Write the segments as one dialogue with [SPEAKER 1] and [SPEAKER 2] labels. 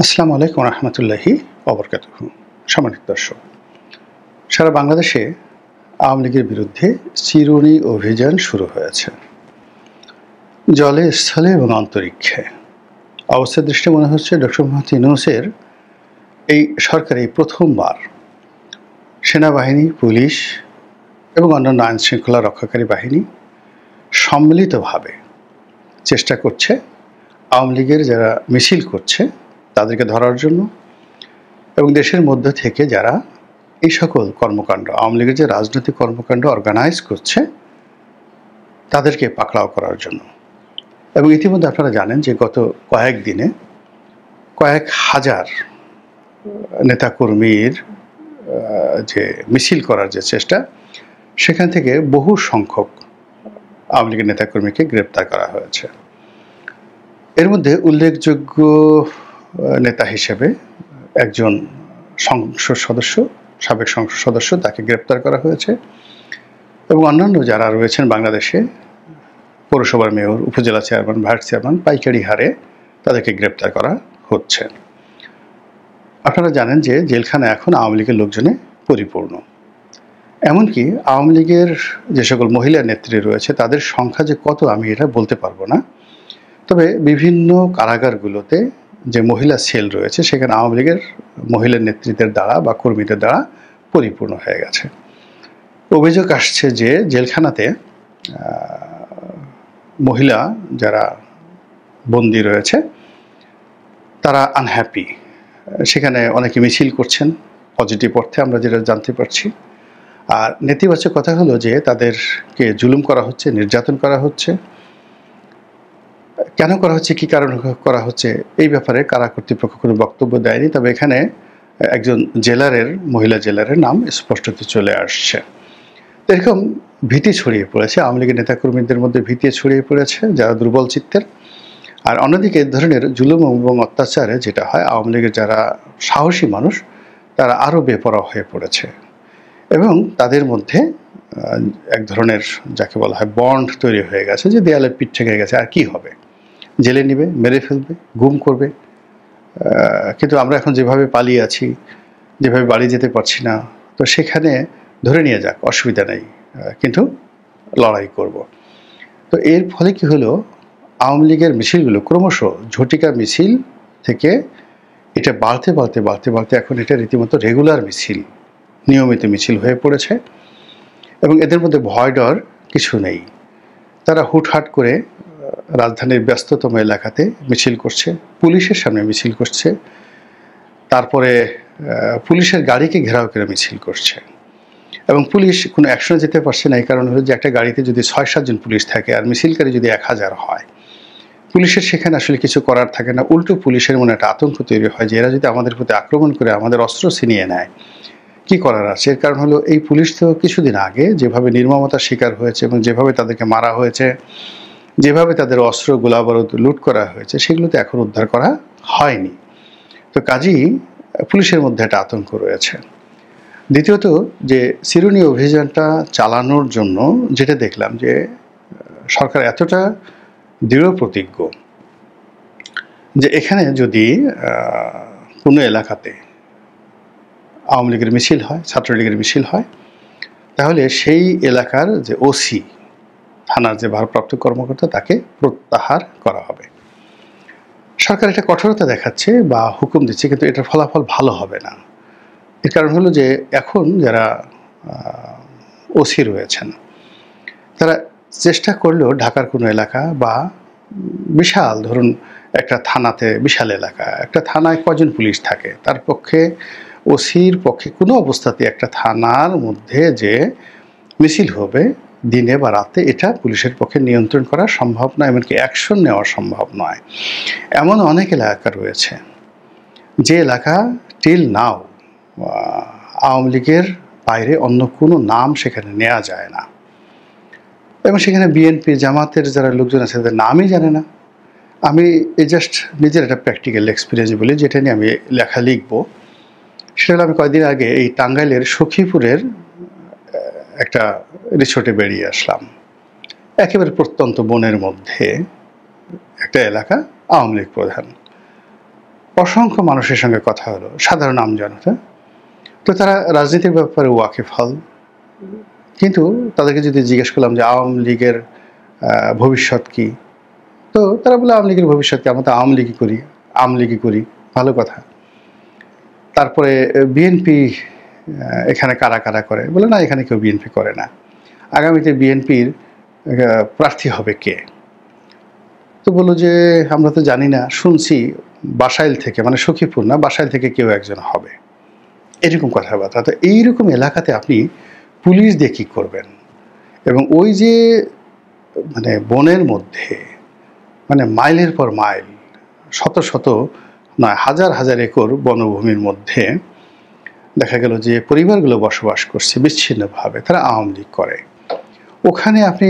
[SPEAKER 1] আসসালামু আলাইকুম রহমতুল্লাহি ওবরকাতুহু। সম্মানিত দর্শক, সারা বাংলাদেশে আওয়ামী লীগের বিরুদ্ধে চিরুনি অভিযান শুরু হয়েছে। জলে, স্থলে এবং অন্তরিক্ষে। অবস্থার দৃষ্টিতে মনে হচ্ছে ডক্টর মোহাম্মদ ইউনূসের এই সরকার এই প্রথমবার সেনাবাহিনী, পুলিশ এবং অন্যান্য আইনশৃঙ্খলা রক্ষাকারী বাহিনী সম্মিলিতভাবে চেষ্টা করছে আওয়ামী লীগের যারা মিছিল করছে তাদেরকে ধরার জন্য, এবং দেশের মধ্য থেকে যারা এই সকল কর্মকাণ্ড, আওয়ামী লীগের যে রাজনৈতিক কর্মকাণ্ড অর্গানাইজ করছে তাদেরকে পাকড়াও করার জন্য। এবং ইতিমধ্যে আপনারা জানেন যে গত কয়েকদিনে কয়েক হাজার নেতাকর্মীর যে মিছিল করার যে চেষ্টা, সেখান থেকে বহু সংখ্যক আওয়ামী লীগের নেতাকর্মীকে গ্রেপ্তার করা হয়েছে। এর মধ্যে উল্লেখযোগ্য নেতা হিসেবে একজন সংসদ সদস্য, সাবেক সংসদ সদস্য, তাকে গ্রেপ্তার করা হয়েছে। এবং অন্যান্য যারা রয়েছেন বাংলাদেশে, পৌরসভার মেয়র, উপজেলা চেয়ারম্যান, ভাইস চেয়ারম্যান, পাইকারি হারে তাদেরকে গ্রেপ্তার করা হচ্ছে। আপনারা জানেন যে জেলখানা এখন আওয়ামী লীগের লোকজনে পরিপূর্ণ। এমনকি আওয়ামী লীগের যে সকল মহিলা নেত্রী রয়েছে তাদের সংখ্যা যে কত আমি এটা বলতে পারবো না, তবে বিভিন্ন কারাগারগুলোতে যে মহিলা সেল রয়েছে সেখানে আওয়ামী লীগের মহিলা নেতৃত্বের দ্বারা বা কর্মীদের দ্বারা পরিপূর্ণ হয়ে গেছে। অভিযোগ আসছে যে জেলখানাতে মহিলা যারা বন্দী রয়েছে তারা আনহ্যাপি, সেখানে অনেকে মিছিল করছেন পজিটিভ অর্থে, আমরা যেটা জানতে পারছি। আর নেতিবাচক কথা হলো যে তাদেরকে জুলুম করা হচ্ছে, নির্যাতন করা হচ্ছে। কেন করা হচ্ছে, কী কারণ করা হচ্ছে, এই ব্যাপারে কারা কর্তৃপক্ষ কোনো বক্তব্য দেয়নি। তবে এখানে একজন মহিলা জেলারের নাম স্পষ্টত চলে আসছে। এরকম ভীতি ছড়িয়ে পড়েছে, আওয়ামী লীগের নেতাকর্মীদের মধ্যে ভীতি ছড়িয়ে পড়েছে যারা দুর্বল চিত্তের। আর অন্যদিকে এই ধরনের জুলুম এবং অত্যাচারে যেটা হয়, আওয়ামী লীগের যারা সাহসী মানুষ তারা আরও বেপরোয়া হয়ে পড়েছে। এবং তাদের মধ্যে এক ধরনের যাকে বলা হয় বন্ড তৈরি হয়ে গেছে, যে দেয়ালে পিঠ থেকে গেছে, আর কি হবে, জেলে নিবে, মেরে ফেলবে, গুম করবে। কিন্তু আমরা এখন যেভাবে পালিয়ে আছি, যেভাবে বাড়ি যেতে পারছি না, তো সেখানে ধরে নিয়ে যাক, অসুবিধা নেই, কিন্তু লড়াই করব। তো এর ফলে কি হলো, আওয়ামী লীগের মিছিলগুলো ক্রমশ ঝটিকা মিছিল থেকে এটা বাড়তে বাড়তে বাড়তে বাড়তে এখন এটা রীতিমতো রেগুলার মিছিল, নিয়মিত মিছিল হয়ে পড়েছে। এবং এদের মধ্যে ভয় ডর কিছু নেই। তারা হুটহাট করে রাজধানীর ব্যস্ততম এলাকাতে মিছিল করছে, পুলিশের সামনে মিছিল করছে, তারপরে পুলিশের গাড়িকে ঘেরাও করে মিছিল করছে। এবং পুলিশ কোনো অ্যাকশনে যেতে পারছে না। এই কারণ হলো যে একটা গাড়িতে যদি 6-7 জন পুলিশ থাকে আর মিছিলকারী যদি 1000 হয়, পুলিশের সেখানে আসলে কিছু করার থাকে না। উল্টো পুলিশের মনে একটা আতঙ্ক তৈরি হয় যে এরা যদি আমাদের প্রতি আক্রমণ করে, আমাদের অস্ত্র ছিনিয়ে নেয়, কি করার আছে। এর কারণ হলো এই পুলিশ তো কিছুদিন আগে যেভাবে নির্মমতার শিকার হয়েছে এবং যেভাবে তাদেরকে মারা হয়েছে, যেভাবে তাদের অস্ত্র গোলাবারুদ লুট করা হয়েছে, সেগুলোতে এখন উদ্ধার করা হয়নি। তো কাজেই পুলিশের মধ্যে একটা আতঙ্ক রয়েছে। দ্বিতীয়ত, যে চিরুনি অভিযানটা চালানোর জন্য যেটা দেখলাম যে সরকার এতটা দৃঢ় প্রতিজ্ঞ যে এখানে যদি কোনো এলাকাতে আওয়ামী লীগের মিছিল হয়, ছাত্রলীগের মিছিল হয়, তাহলে সেই এলাকার যে ওসি, থানার যে ভারপ্রাপ্ত কর্মকর্তা, তাকে প্রত্যাহার করা হবে। সরকার এটা কঠোরতা দেখাচ্ছে বা হুকুম দিচ্ছে, কিন্তু এটার ফলাফল ভালো হবে না। এর কারণ হলো যে এখন যারা ওসি রয়েছেন তারা চেষ্টা করলেও ঢাকার কোনো এলাকা বা বিশাল, ধরুন একটা থানাতে বিশাল এলাকা, একটা থানায় কজন পুলিশ থাকে, তার পক্ষে, ওসির পক্ষে কোনো অবস্থাতে একটা থানার মধ্যে যে মিছিল হবে দিনে বা রাতে, এটা পুলিশের পক্ষে নিয়ন্ত্রণ করা সম্ভব নয়, এমনকি অ্যাকশন নেওয়া সম্ভব নয়। এমন অনেক এলাকা রয়েছে যে এলাকা টিল নাও আওয়ামী লীগের বাইরে অন্য কোনো নাম সেখানে নেওয়া যায় না, এবং সেখানে বিএনপি, জামাতের যারা লোকজন আছে তাদের নামই জানে না। আমি জাস্ট নিজের একটা প্র্যাকটিক্যাল এক্সপিরিয়েন্স বলি, যেটা নিয়ে আমি লেখা লিখব। সেটা হলো, আমি কয়েকদিন আগে এই টাঙ্গাইলের সখীপুরের একটা রিসোর্টে বেরিয়ে আসলাম। একেবারে প্রত্যন্ত বনের মধ্যে একটা এলাকা, আওয়ামী লীগ প্রধান। অসংখ্য মানুষের সঙ্গে কথা হলো, সাধারণ আমজনতা। তো তারা রাজনীতির ব্যাপারে ওয়াকিফাল, কিন্তু তাদেরকে যদি জিজ্ঞেস করলাম যে আওয়ামী লীগের ভবিষ্যৎ কি, তো তারা বলে আওয়ামী লীগের ভবিষ্যৎ কি, আমরা তো আওয়ামী লীগই করি, ভালো কথা। তারপরে বিএনপি এখানে কারা কারা করে, বলে না এখানে কেউ বিএনপি করে না, আগামীতে বিএনপির প্রার্থী হবে কে। তো বললো যে আমরা তো জানি না, শুনছি বাসাইল থেকে, মানে সখীপুর না, বাসাইল থেকে কেউ একজন হবে, এরকম কথাবার্তা। তো এইরকম এলাকাতে আপনি পুলিশ দিয়ে কী করবেন? এবং ওই যে মানে বনের মধ্যে, মানে মাইলের পর মাইল, শত শত নয় হাজার হাজার একর বনভূমির মধ্যে দেখা গেল যে পরিবারগুলো বসবাস করছে বিচ্ছিন্নভাবে, তারা আওয়ামী লীগ করে। ওখানে আপনি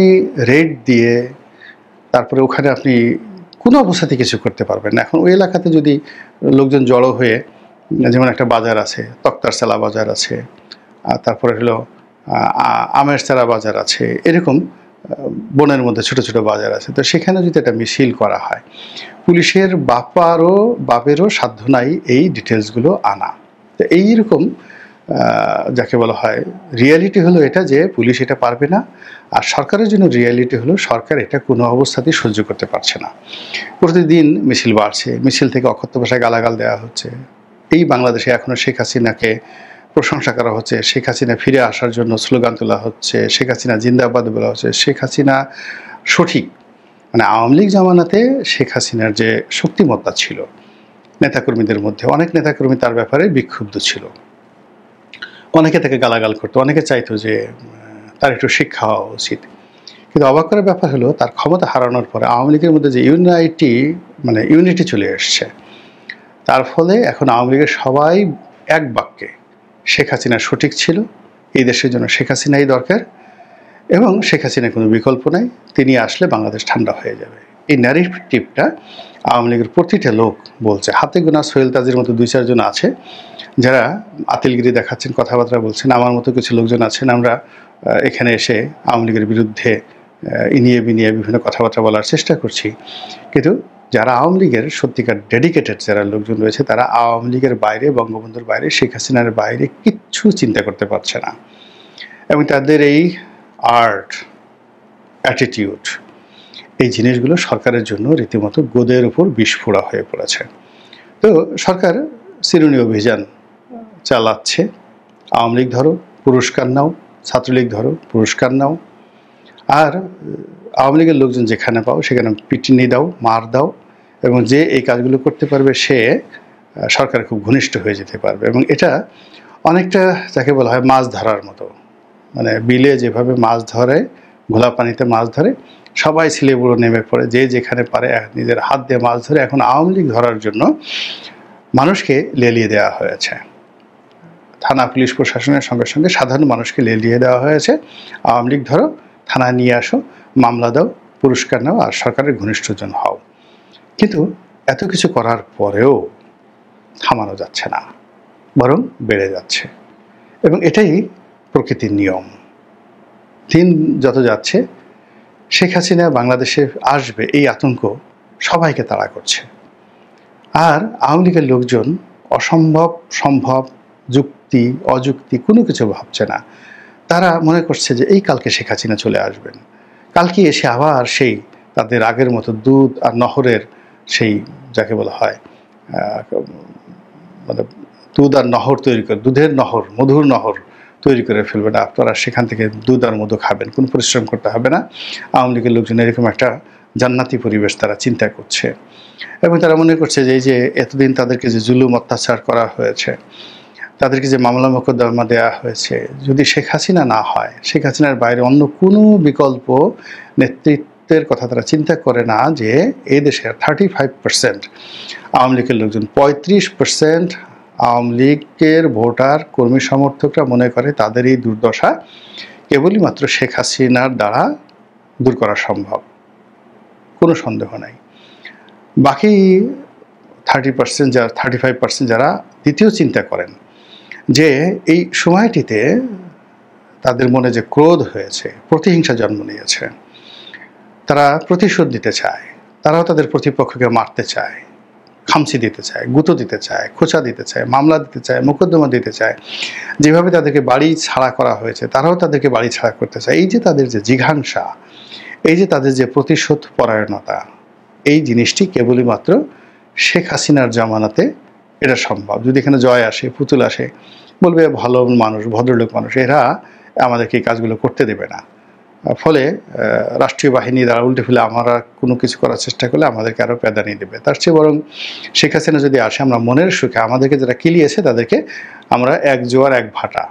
[SPEAKER 1] রেড দিয়ে, তারপরে ওখানে আপনি কোনো অবস্থাতে কিছু করতে পারবেন না। এখন ওই এলাকাতে যদি লোকজন জড়ো হয়ে, যেমন একটা বাজার আছে, তক্তারচালা বাজার আছে, তারপরে হলো আমেরচারা বাজার আছে, এরকম বনের মধ্যে ছোট ছোট বাজার আছে, তো সেখানে যদি একটা মিছিল করা হয়, পুলিশের বাপেরও সাধ্য নাই এই ডিটেলসগুলো আনা। তো এইরকম যাকে বলা হয় রিয়ালিটি হলো এটা, যে পুলিশ এটা পারবে না, আর সরকারের জন্য রিয়ালিটি হলো সরকার এটা কোনো অবস্থাতেই সহ্য করতে পারছে না। প্রতিদিন মিছিল বাড়ছে, মিছিল থেকে অকথ্য ভাষায় গালাগাল দেওয়া হচ্ছে। এই বাংলাদেশে এখনও শেখ হাসিনাকে প্রশংসা করা হচ্ছে, শেখ হাসিনা ফিরে আসার জন্য স্লোগান তোলা হচ্ছে, শেখ হাসিনা জিন্দাবাদ বলা হচ্ছে, শেখ হাসিনা সঠিক। মানে আওয়ামী লীগ জামানাতে শেখ হাসিনার যে শক্তিমত্তা ছিল নেতাকর্মীদের মধ্যে, অনেক নেতাকর্মী তার ব্যাপারে বিক্ষুব্ধ ছিল, অনেকে তাকে গালাগাল করতো, অনেকে চাইতো যে তার একটু শিক্ষা হওয়া উচিত। কিন্তু অবাক করার ব্যাপার হলো, তার ক্ষমতা হারানোর পরে আওয়ামী লীগের মধ্যে যে ইউনিটি চলে এসছে, তার ফলে এখন আওয়ামী লীগের সবাই এক বাক্যে শেখ হাসিনা সঠিক ছিল, এই দেশের জন্য শেখ হাসিনাই দরকার, এবং শেখ হাসিনার কোনো বিকল্প নাই, তিনি আসলে বাংলাদেশ ঠান্ডা হয়ে যাবে। এই ন্যারেটিভটা আওয়ামী লীগের প্রতিটা লোক বলছে। হাতে গোনা সোহেল তাজের মতো 2-4 জন আছে যারা আতিলগিরি দেখাচ্ছেন, কথাবার্তা বলছেন। আমার মতো কিছু লোকজন আছেন, আমরা এখানে এসে আওয়ামী লীগের বিরুদ্ধে ইনিয়ে বিনিয়ে বিভিন্ন কথাবার্তা বলার চেষ্টা করছি, কিন্তু যারা আওয়ামী লীগের সত্যিকার ডেডিকেটেড যারা লোকজন রয়েছে, তারা আওয়ামী লীগের বাইরে, বঙ্গবন্ধুর বাইরে, শেখ হাসিনার বাইরে কিচ্ছু চিন্তা করতে পারছে না। এবং তাদের এই আর্ট, অ্যাটিটিউড, এই জিনিসগুলো সরকারের জন্য রীতিমতো গোদের উপর বিস্ফোরা হয়ে পড়েছে। তো সরকার চিরুনি অভিযান চালাচ্ছে, আওয়ামী লীগ ধরো পুরস্কার নাও, ছাত্রলীগ ধরো পুরস্কার নাও, আর আওয়ামী লীগের লোকজন যেখানে পাও সেখানে পিটুনি দাও, মার দাও, এবং যে এই কাজগুলো করতে পারবে সে সরকার খুব ঘনিষ্ঠ হয়ে যেতে পারবে। এবং এটা অনেকটা যাকে বলা হয় মাছ ধরার মতো, মানে বিলে যেভাবে মাছ ধরে, ঘোলা পানিতে মাছ ধরে, সবাই ছিলে বুড়ো নেমে পড়ে, যে যেখানে পারে নিজের হাত দিয়ে মাছ ধরে। এখন আওয়ামী লীগ ধরার জন্য মানুষকে লেলিয়ে দেওয়া হয়েছে, থানা পুলিশ প্রশাসনের সঙ্গে সঙ্গে সাধারণ মানুষকে লেলিয়ে দেওয়া হয়েছে, আওয়ামী লীগ ধরো, থানায় নিয়ে আসো, মামলা দাও, পুরস্কার নাও, আর সরকারের ঘনিষ্ঠজন হও। কিন্তু এত কিছু করার পরেও থামানো যাচ্ছে না, বরং বেড়ে যাচ্ছে। এবং এটাই প্রকৃতির নিয়ম। দিন যত যাচ্ছে শেখ হাসিনা বাংলাদেশে আসবে এই আতঙ্ক সবাইকে তাড়া করছে, আর আওয়ামী লীগের লোকজন অসম্ভব সম্ভব, যুক্তি অযুক্তি কোনো কিছু ভাবছে না। তারা মনে করছে যে এই কালকে শেখ হাসিনা চলে আসবেন, কালকে এসে আবার সেই তাদের আগের মতো দুধ আর নহরের সেই যাকে বলা হয় মানে দুধ আর নহর তৈরি করে, দুধের নহর, মধুর নহর তৈরি করে ফেলবে না, আপনারা সেখান থেকে দুধ আর মধু খাবেন, কোনো পরিশ্রম করতে হবে না। আওয়ামী লীগের লোকজন এরকম একটা জান্নাতি পরিবেশ তারা চিন্তা করছে, এবং তারা মনে করছে যে এই যে এতদিন তাদেরকে যে জুলুম অত্যাচার করা হয়েছে, তাদেরকে যে মামলা মোকদ্দমা দেওয়া হয়েছে, যদি শেখ হাসিনা না হয়, শেখ হাসিনার বাইরে অন্য কোনো বিকল্প নেতৃত্বের কথা তারা চিন্তা করে না, যে এই দেশের 35% আওয়ামী লীগের লোকজন, 35% আওয়ামী লীগের ভোটার কর্মী সমর্থকরা মনে করে তাদের এই দুর্দশা কেবলই মাত্র শেখ হাসিনার দ্বারা দূর করা সম্ভব, কোনো সন্দেহ নাই। বাকি 35% যারা দ্বিতীয় চিন্তা করেন যে এই সময়টিতে তাদের মনে যে ক্রোধ হয়েছে, প্রতিহিংসা জন্ম নিয়েছে, তারা প্রতিশোধ নিতে চায়, তারাও তাদের প্রতিপক্ষকে মারতে চায়, খামচি দিতে চায়, গুঁতো দিতে চায়, খোঁচা দিতে চায়, মামলা দিতে চায়, মোকদ্দমা দিতে চায়। যেভাবে তাদেরকে বাড়ি ছাড়া করা হয়েছে তারাও তাদেরকে বাড়ি ছাড়া করতে চায়। এই যে তাদের যে জিঘাংসা, এই যে তাদের যে প্রতিশোধ পরায়ণতা, এই জিনিসটি কেবলই মাত্র শেখ হাসিনার জামানাতে এটা সম্ভব। যদি এখানে জয় আসে, পুতুল আসে, বলবে ভালো মানুষ, ভদ্রলোক মানুষ, এরা আমাদেরকে এই কাজগুলো করতে দেবে না। ফলে রাষ্ট্রীয় বাহিনী দ্বারা উল্টে ফেলে আমরা কোনো কিছু করার চেষ্টা করলে আমাদেরকে আরও প্যাদানি দেবে। তার চেয়ে বরং শেখ হাসিনা যদি আসে, আমরা মনের সুখে আমাদেরকে যারা কিলিয়েছে তাদেরকে আমরা এক জোয়ার এক ভাটা,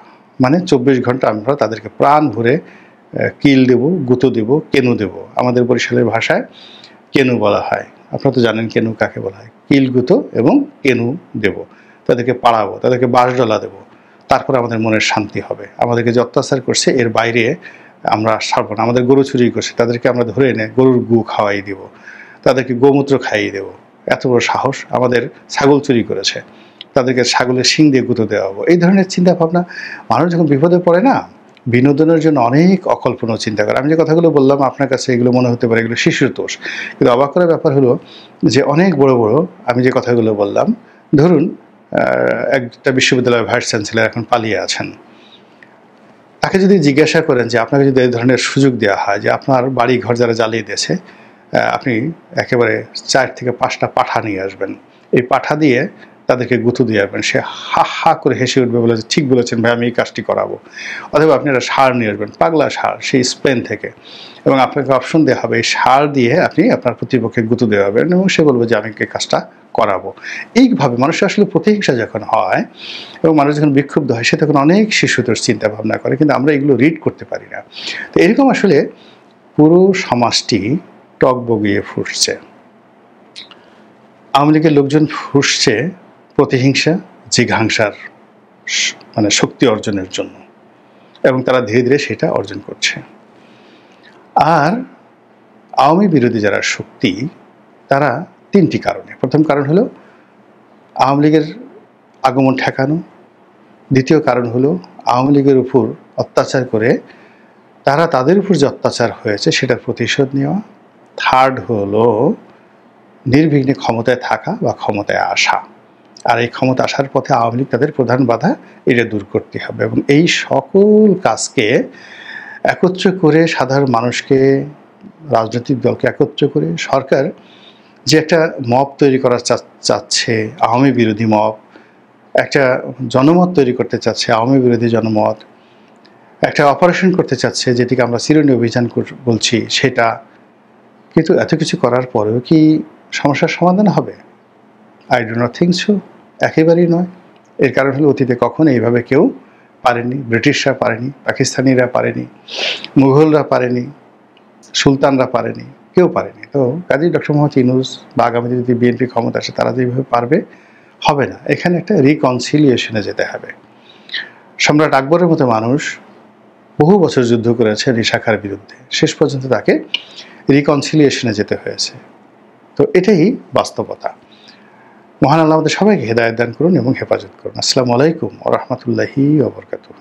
[SPEAKER 1] মানে 24 ঘন্টা আমরা তাদেরকে প্রাণ ভরে কিল দেব, গুঁতো দেব, কেনু দেব। আমাদের বরিশালের ভাষায় কেনু বলা হয়, আপনারা তো জানেন কেনু কাকে বলা হয়। কিল, গুঁতো এবং কেনু দেব, তাদেরকে পাড়াবো, তাদেরকে বাঁশডলা দেবো। তারপর আমাদের মনের শান্তি হবে। আমাদেরকে যে অত্যাচার করছে এর বাইরে আমরা ছাড়বো না। আমাদের গরু চুরি করছে, তাদেরকে আমরা ধরে এনে গরুর গু খাওয়াই দেব, তাদেরকে গোমূত্র খাইয়ে দেব। এত বড় সাহস! আমাদের ছাগল চুরি করেছে, তাদেরকে ছাগলের শিং দিয়ে গুঁতো দেওয়া হবো। এই ধরনের চিন্তা ভাবনা মানুষ যখন বিপদে পড়ে না, বিনোদনের জন্য অনেক অকল্পনীয় চিন্তা করে। আমি যে কথাগুলো বললাম আপনার কাছে এগুলো মনে হতে পারে এগুলো শিশুর দোষ, কিন্তু অবাক করার ব্যাপার হলো যে অনেক বড় বড় আমি যে কথাগুলো বললাম, ধরুন একটা বিশ্ববিদ্যালয়ের ভাইস চ্যান্সেলর এখন পালিয়ে আছেন, তাকে যদি জিজ্ঞাসা করেন যে আপনাকে যদি এই ধরনের সুযোগ দেওয়া হয় যে আপনার বাড়ি ঘর যারা জ্বালিয়ে দিয়েছে, আপনি একেবারে 4 থেকে 5টা পাঠা নিয়ে আসবেন, এই পাঠা দিয়ে তাদেরকে গুঁতো দিয়ে আসবেন, সে হা হা করে হেসে উঠবে, বলে যে ঠিক বলেছেন ভাই, আমি এই কাজটি করাবো। অথবা আপনি একটা সার নিয়ে আসবেন, পাগলা সার, সেই স্পেন থেকে, এবং আপনাকে অপশন দেওয়া হবে এই সার দিয়ে আপনি আপনার প্রতিপক্ষে গুঁতো দেওয়া হবেন, এবং সে বলবে যে আমি এই কাজটা করাবো। এইভাবে মানুষের আসলে প্রতিহিংসা যখন হয় এবং মানুষ যখন বিক্ষুব্ধ হয়, সে তখন অনেক শিশুতোষ চিন্তা ভাবনা করে, কিন্তু আমরা এগুলো রিড করতে পারি না। তো এরকম আসলে পুরো সমাজটি টক বগিয়ে ফুটছে। আওয়ামী লীগের লোকজন ফুসছে প্রতিহিংসা, জিঘাংসার মানে শক্তি অর্জনের জন্য, এবং তারা ধীরে ধীরে সেটা অর্জন করছে। আর আওয়ামী বিরোধী যারা শক্তি, তারা 3টি কারণে। প্রথম কারণ হলো আওয়ামী লীগের আগমন ঠেকানো, দ্বিতীয় কারণ হলো আওয়ামী লীগের উপর অত্যাচার করে তারা তাদের উপর যে অত্যাচার হয়েছে সেটার প্রতিশোধ নেওয়া, থার্ড হলো নির্বিঘ্নে ক্ষমতায় থাকা বা ক্ষমতায় আসা। আর এই ক্ষমতা আসার পথে আওয়ামী লীগ তাদের প্রধান বাধা, এটা দূর করতে হবে। এবং এই সকল কাজকে একত্র করে সাধারণ মানুষকে, রাজনৈতিক দলকে একত্র করে সরকার যে একটা মব তৈরি করার চাচ্ছে, আওয়ামী বিরোধী মব, একটা জনমত তৈরি করতে চাচ্ছে, আওয়ামী বিরোধী জনমত, একটা অপারেশন করতে চাচ্ছে যেটিকে আমরা চিরুনি অভিযান বলছি, সেটা। কিন্তু এত কিছু করার পরেও কি সমস্যার সমাধান হবে? I do not think so. একেবারেই নয়। এর কারণ হলো অতীতে কখনো এইভাবে কেউ পারেনি। ব্রিটিশরা পারেনি, পাকিস্তানিরা পারেনি, মুঘলরা পারেনি, সুলতানরা পারেনি, কেউ পারেনি। তো কাজী ডক্টর মোহাম্মদ ইউনূস বা আগামীতে যদি বিএনপি ক্ষমতা আসে, তারা যেভাবে পারবে, হবে না। এখানে একটা রিকনসিলিয়েশনে যেতে হবে। সম্রাট আকবরের মতো মানুষ বহু বছর যুদ্ধ করেছে নিশাখার বিরুদ্ধে, শেষ পর্যন্ত তাকে রিকনসিলিয়েশনে যেতে হয়েছে। তো এটাই বাস্তবতা। মহান আল্লাহ আমাদের সবাইকে হেদায়েত দান করুন এবং হেফাজত করুন। আসসালামু আলাইকুম ওয়া রাহমাতুল্লাহি ওয়া বারাকাতুহু।